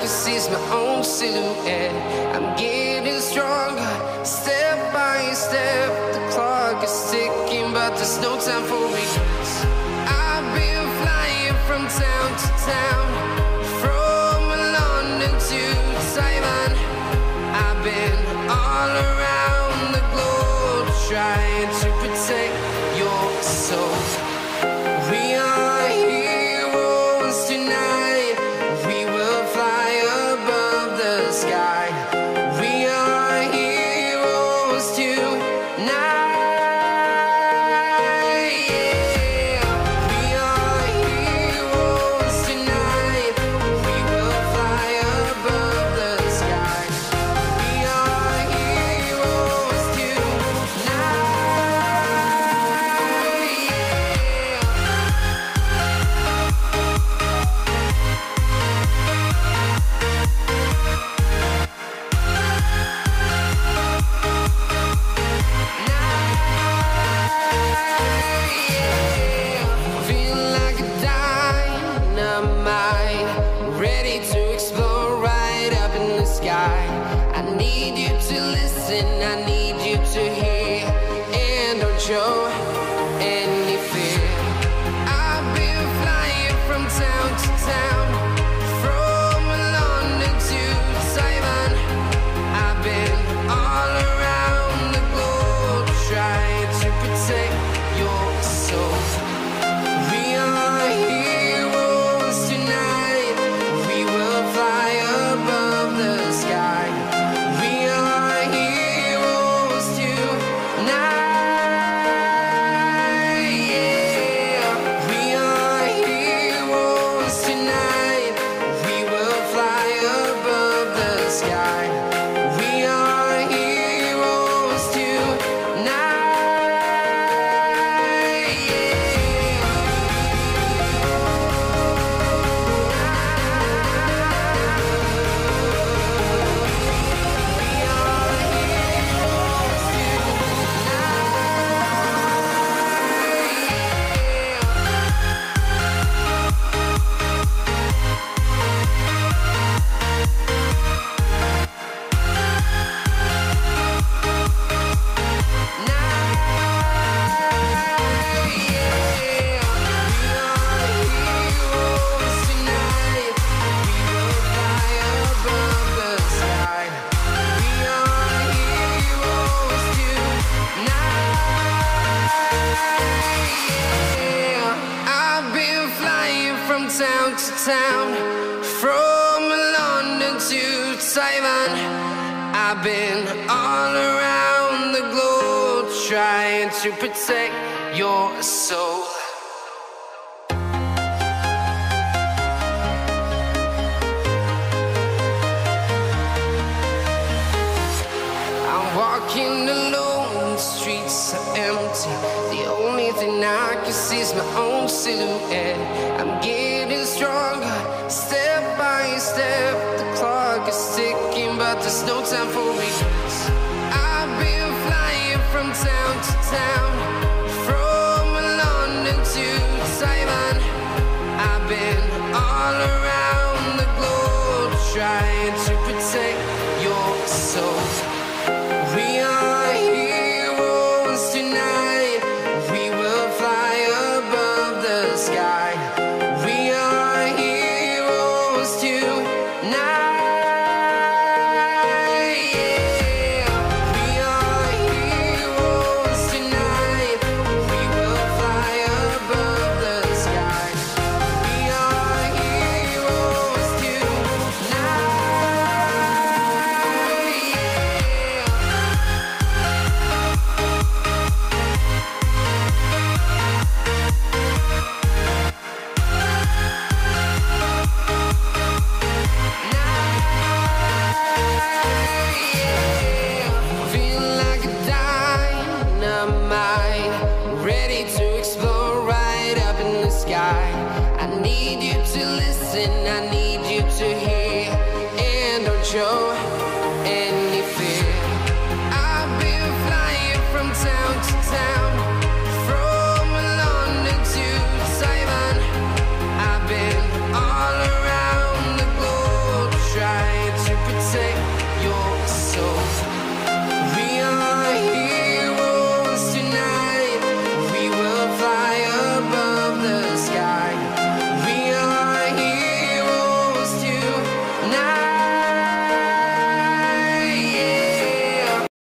can see is my own silhouette. I'm getting stronger, step by step. The clock is ticking, but there's no time for regrets. I've been flying from town to town, from London to Taiwan. I've been all around the globe, trying to protect your soul. We are heroes tonight. We will fly above the sky. We are heroes tonight. Yeah. We are heroes tonight. We will fly above the sky. We are heroes tonight. Feel like a dynamite, ready to explode right up in the sky. I need you to listen, I need you to hear, and don't show any fear. I've been flying from town to town, from London to Taiwan. I've been all around the globe, trying to protect your soul. We are heroes tonight. We will fly above the sky. We are heroes tonight. Yeah. We are heroes tonight. We will fly above the sky. We are heroes tonight. I've been flying from town to town, from London to Taiwan. I've been all around the globe, trying to protect your soul. I'm walking alone, the streets are empty. The only thing I can see is my own silhouette. I'm getting stronger, step by step. The clock is ticking, but there's no time for regrets. I've been flying from town to town, from London to Taiwan. I've been all around the globe, trying to protect your soul. We are heroes tonight. We will fly above the sky. We are heroes tonight. Yeah. We are heroes tonight. We will fly above the sky. We are heroes tonight. Feel like a dynamite, ready to explode right up in the sky. I need you to listen, I need you to hear, and don't show any